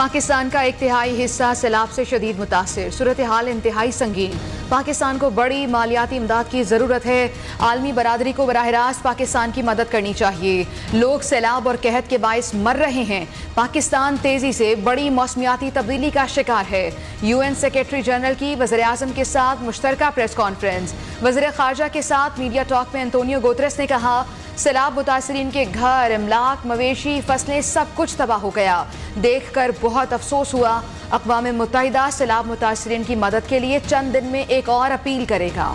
पाकिस्तान का एक तिहाई हिस्सा सैलाब से शदीद मुतासिर, सूरत हाल इंतहाई संगीन। पाकिस्तान को बड़ी मालियाती इमदाद की ज़रूरत है। आलमी बरादरी को बराह रास्त पाकिस्तान की मदद करनी चाहिए। लोग सैलाब और कहत के बाइस मर रहे हैं। पाकिस्तान तेज़ी से बड़ी मौसमियाती तब्दीली का शिकार है। UN सेक्रेटरी जनरल की वज़ीर आज़म के साथ मुश्तरका प्रेस कॉन्फ्रेंस। वज़ीर ख़ारजा के साथ मीडिया टॉक में एंटोनियो गुतेरेस ने कहा, सैलाब मुतासरीन के घर, इमलाक, मवेशी, फसलें सब कुछ तबाह हो गया। देख कर बहुत अफसोस हुआ। अक़वाम मुत्तहिदा सैलाब मुतासरीन की मदद के लिए चंद दिन में एक और अपील करेगा।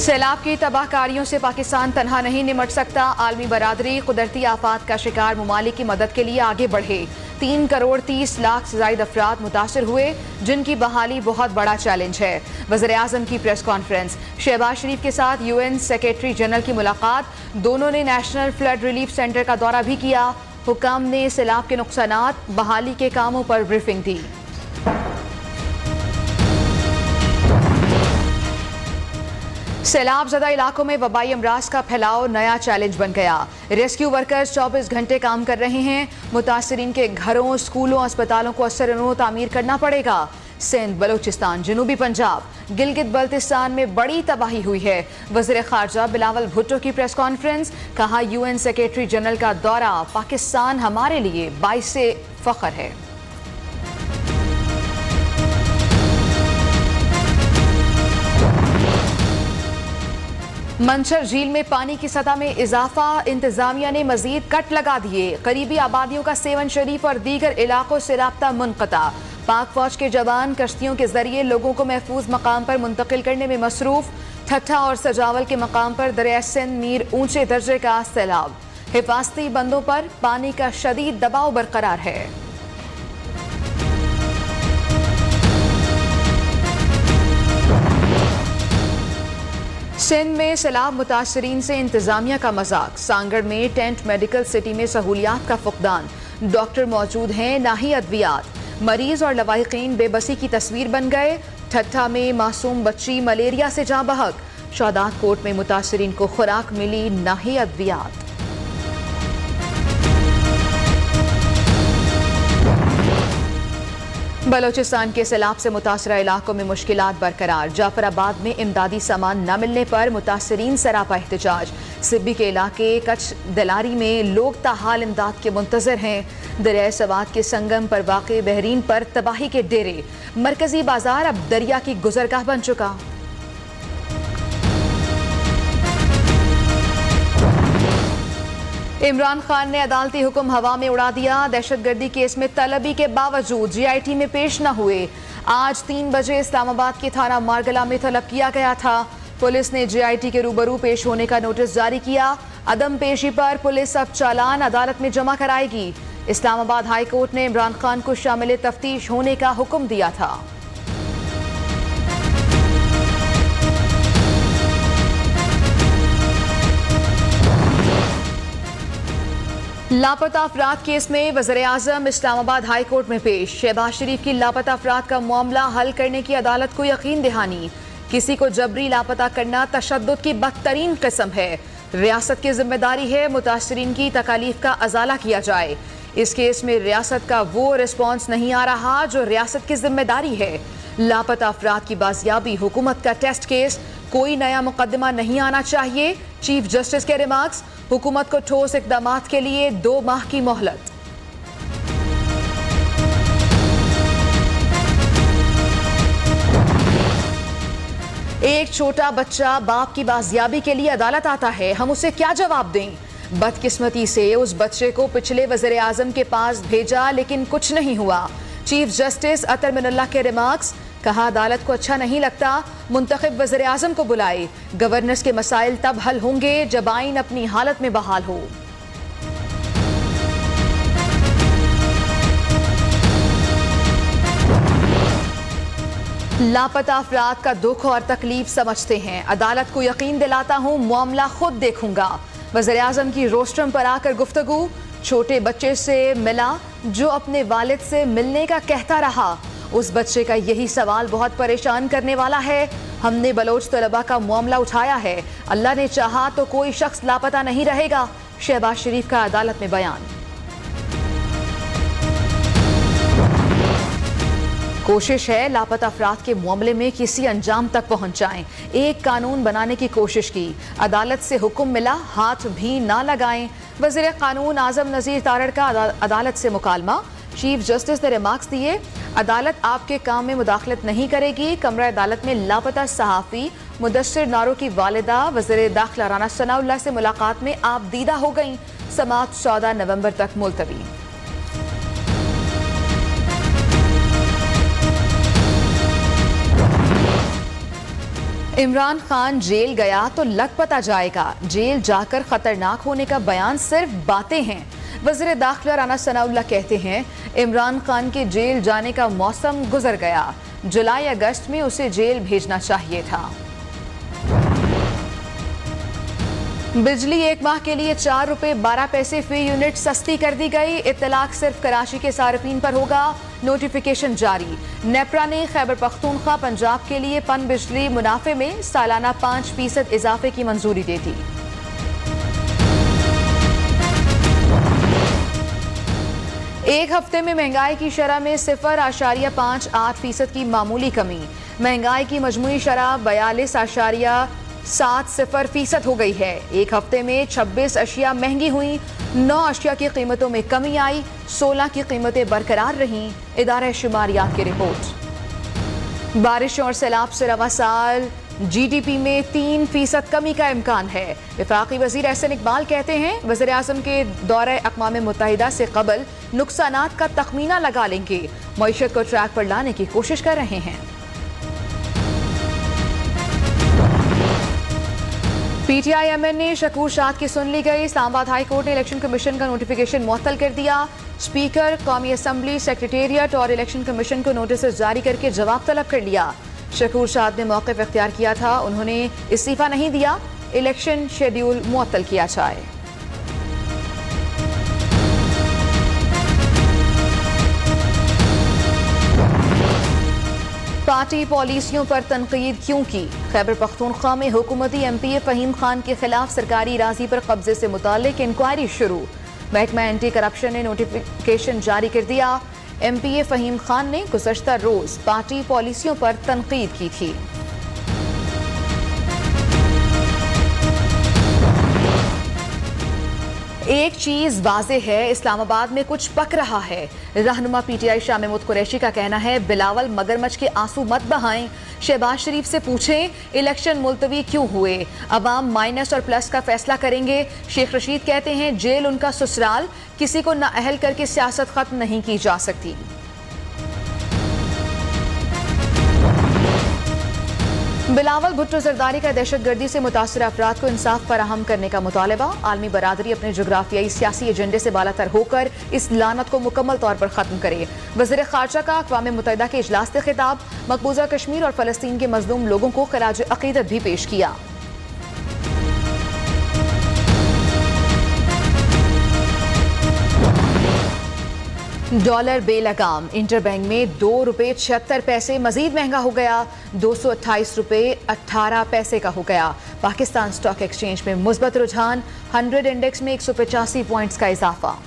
सैलाब की तबाहकारियों से पाकिस्तान तनहा नहीं निमट सकता। आलमी बरादरी कुदरती आफात का शिकार ममालिक की मदद के लिए आगे बढ़े। 3 करोड़ 30 लाख से ज़ायद अफराद मुतासर हुए, जिनकी बहाली बहुत बड़ा चैलेंज है। वज़ीर आज़म की प्रेस कॉन्फ्रेंस। शहबाज शरीफ के साथ UN सेक्रेटरी जनरल की मुलाकात। दोनों ने नेशनल फ्लड रिलीफ सेंटर का दौरा भी किया। हुकाम ने सैलाब के नुकसानात, बहाली के कामों पर ब्रीफिंग दी। सैलाब ज़दा इलाकों में वबाई अमराज का फैलाव नया चैलेंज बन गया। रेस्क्यू वर्कर्स 24 घंटे काम कर रहे हैं। मुतासरीन के घरों, स्कूलों, अस्पतालों को असर तामीर करना पड़ेगा। सिंध, बलूचिस्तान, जनूबी पंजाब, गिलगित बल्तिस्तान में बड़ी तबाही हुई है। वज़ीर ख़ारजा बिलावल भुट्टो की प्रेस कॉन्फ्रेंस। कहा, UN सेक्रेटरी जनरल का दौरा पाकिस्तान हमारे लिए बाइसे फ़ख्र है। मंछर झील में पानी की सतह में इजाफा, इंतजामिया ने मजीद कट लगा दिए। करीबी आबादियों का सेवन शरीफ और दीगर इलाकों से राब्ता मुनक़ता। पाक फौज के जवान कश्तियों के जरिए लोगों को महफूज मकाम पर मुंतकिल करने में मसरूफ। ठट्ठा और सजावल के मकाम पर दरिया सिंध मीर ऊंचे दर्जे का सैलाब। हिफाजती बंदों पर पानी का शदीद दबाव बरकरार है। सिंध में सैलाब मुतासरीन से इंतजामिया का मजाक। सांगड़ में टेंट मेडिकल सिटी में सहूलियात का फुकदान। डॉक्टर मौजूद हैं, ना ही अद्वियात। मरीज और लवाहिकीन बेबसी की तस्वीर बन गए। ठट्ठा में मासूम बच्ची मलेरिया से जाँ बहक। शादात कोट में मुतासरीन को खुराक मिली, ना ही अद्वियात। बलोचिस्तान के सैलाब से मुतासरा इलाकों में मुश्किलात बरकरार। जाफराबाद में इमदादी सामान न मिलने पर मुतासरीन सरापा एहतजाज। सिब्बी के इलाके कच्छ दलारी में लोग ताहाल इमदाद के मुंतजर हैं। दरिया सवात के संगम पर वाक़े बहरीन पर तबाही के डेरे। मरकजी बाजार अब दरिया की गुजरगाह बन चुका। इमरान खान ने अदालती हुक्म हवा में उड़ा दिया। दहशतगर्दी केस में तलबी के बावजूद GIT में पेश न हुए। आज 3 बजे इस्लामाबाद के थाना मारगला में तलब किया गया था। पुलिस ने GIT के रूबरू पेश होने का नोटिस जारी किया। अदम पेशी पर पुलिस अब चालान अदालत में जमा कराएगी। इस्लामाबाद हाई कोर्ट ने इमरान खान को शामिल तफ्तीश होने का हुक्म दिया था। लापता अफराद केस में वज़ीर आज़म इस्लामाबाद हाई कोर्ट में पेश। शहबाज शरीफ की लापता अफराद का मामला हल करने की अदालत को यकीन दहानी। किसी को जबरी लापता करना तशद्दुद की बदतरीन किस्म है। रियासत की जिम्मेदारी है मुतासरीन की तकालीफ का अजाला किया जाए। इस केस में रियासत का वो रिस्पॉन्स नहीं आ रहा जो रियासत की जिम्मेदारी है। लापता अफराद की बाजियाबी हुकूमत का टेस्ट केस, कोई नया मुकदमा नहीं आना चाहिए। चीफ जस्टिस के रिमार्क्स। हुकूमत को ठोस इक़दामात के लिए 2 माह की मोहलत। एक छोटा बच्चा बाप की बाजियाबी के लिए अदालत आता है, हम उसे क्या जवाब दें? बदकिस्मती से उस बच्चे को पिछले वज़ीर आज़म के पास भेजा, लेकिन कुछ नहीं हुआ। चीफ जस्टिस अतर मिनल्लाह के रिमार्क्स। कहा, अदालत को अच्छा नहीं लगता, मुंतखब वज़ीर आज़म को बुलाए। गवर्नर्स के मसाइल तब हल होंगे जब आइन अपनी हालत में बहाल हो। लापता अफराद का दुख और तकलीफ समझते हैं। अदालत को यकीन दिलाता हूँ, मामला खुद देखूंगा। वज़ीर आज़म की रोस्ट्रम पर आकर गुफ्तगू। छोटे बच्चे से मिला जो अपने वालिद से मिलने का कहता रहा। उस बच्चे का यही सवाल बहुत परेशान करने वाला है। हमने बलोच तलबा का मामला उठाया है, अल्लाह ने चाहा तो कोई शख्स लापता नहीं रहेगा। शहबाज शरीफ का अदालत में बयान। कोशिश है लापता अफराद के मामले में किसी अंजाम तक पहुंच जाएं। एक कानून बनाने की कोशिश की, अदालत से हुक्म मिला, हाथ भी ना लगाएं। वज़ीर कानून आजम नज़ीर तारड़ का अदालत से मुकालमा। चीफ जस्टिस ने रिमार्क्स दिए, अदालत आपके काम में मुदाखलत नहीं करेगी। कमरा अदालत में लापता सहाफ़ी मुदस्सिर नारो की वालिदा वज़ीर दाखिला राना सनाउल्लाह से मुलाकात में आप दीदा हो गईं। समाअत 14 नवंबर तक मुलतवी। इमरान खान जेल गया तो लग पता जाएगा, जेल जाकर खतरनाक होने का बयान सिर्फ बातें हैं। वज़ीर दाखिला राना सनाउल्लाह कहते हैं, इमरान खान के जेल जाने का मौसम गुजर गया, जुलाई अगस्त में उसे जेल भेजना चाहिए था। बिजली एक माह के लिए 4 रुपए 12 पैसे फी यूनिट सस्ती कर दी गई। इत्तलाक सिर्फ कराची के सार्फिन पर होगा, नोटिफिकेशन जारी। नेपरा ने खैबर पख्तूनख्वा पंजाब के लिए पन बिजली मुनाफे में सालाना 5% इजाफे की मंजूरी दे दी। एक हफ्ते में महंगाई की शरह में 0.58% की मामूली कमी। महंगाई की मजमूई शरह 42.70% हो गई है। एक हफ्ते में 26 अशिया महंगी हुई, 9 अशिया की कीमतों में कमी आई, 16 की कीमतें बरकरार रहीं। इदारा शुमारियात की रिपोर्ट। बारिशों और सैलाब से रवा साल GDP में 3% कमी का इम्कान है। वफाकी वजीर एहसन इकबाल कहते हैं, वज़ीर आज़म के दौरे अक़वाम मुत्तहिदा से कबल नुकसानात का तखमीना लगा लेंगे, मईशत को ट्रैक पर लाने की कोशिश कर रहे हैं। PTI-MN ने शकूर शाद की सुन ली गई। इस्लामाबाद हाई कोर्ट ने इलेक्शन कमीशन का नोटिफिकेशन मुअत्तल कर दिया। स्पीकर, कौमी असम्बली, सेक्रेटेरिएट और इलेक्शन कमीशन को नोटिस जारी करके जवाब तलब कर लिया। शकूर शाद ने मौक़िफ़ इख्तियार किया था, उन्होंने इस्तीफ़ा नहीं दिया। इलेक्शन शेड्यूल मुअत्तल किया जाए। पार्टी पॉलिसियों पर तनकीद क्यों की? खैबर पख्तूनख्वा में हुकूमती MPA फ़हीम खान के खिलाफ सरकारी राजी पर कब्जे से मुतालिक इंक्वायरी शुरू। महकमा एंटी करप्शन ने नोटिफिकेशन जारी कर दिया। MPA फ़हीम खान ने गुज़श्ता रोज पार्टी पॉलिसियों पर तनकीद की थी। एक चीज वाज़े है, इस्लामाबाद में कुछ पक रहा है। रहनुमा PTI शाह महमूद कुरैशी का कहना है, बिलावल मगरमच्छ के आंसू मत बहाएं। शहबाज शरीफ से पूछें इलेक्शन मुलतवी क्यों हुए, अवाम माइनस और प्लस का फैसला करेंगे। शेख रशीद कहते हैं, जेल उनका ससुराल, किसी को नाअहल करके सियासत खत्म नहीं की जा सकती। बिलावल भुट्टो जरदारी का दहशतगर्दी से मुतासर अफराद को इंसाफ फराहम करने का मुतालबा। आलमी बरादरी अपने जोग्राफियाई सियासी एजेंडे से बालातर होकर इस लानत को मुकम्मल तौर पर खत्म करे। वज़ीर ख़ारजा का अक़वाम मुत्तहिदा के इजलास से खिताब। मकबूजा कश्मीर और फ़लस्तीन के मज़लूम लोगों को ख़िराज अक़ीदत भी पेश किया। डॉलर बेलगाम, इंटरबैंक में 2 रुपये 76 पैसे मजीद महंगा हो गया, 228 रुपये 18 पैसे का हो गया। पाकिस्तान स्टॉक एक्सचेंज में मुस्बत रुझान, 100 इंडेक्स में 185 पॉइंट्स का इजाफा।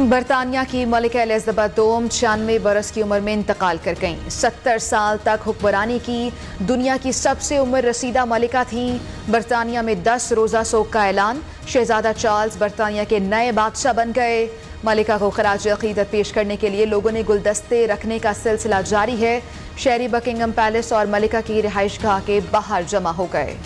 बरतानिया की मलिका एलिज़ाबेथ II 96 बरस की उम्र में इंतकाल कर गईं। 70 साल तक हुक्मरानी की दुनिया की सबसे उम्र रसीदा मलिका थी। बरतानिया में 10 रोज़ा सोग का ऐलान। शहजादा चार्ल्स बरतानिया के नए बादशाह बन गए। मलिका को खराज अक़ीदत पेश करने के लिए लोगों ने गुलदस्ते रखने का सिलसिला जारी है। शहरी बकिंगम पैलेस और मलिका की रिहाइशगाह के बाहर जमा हो गए।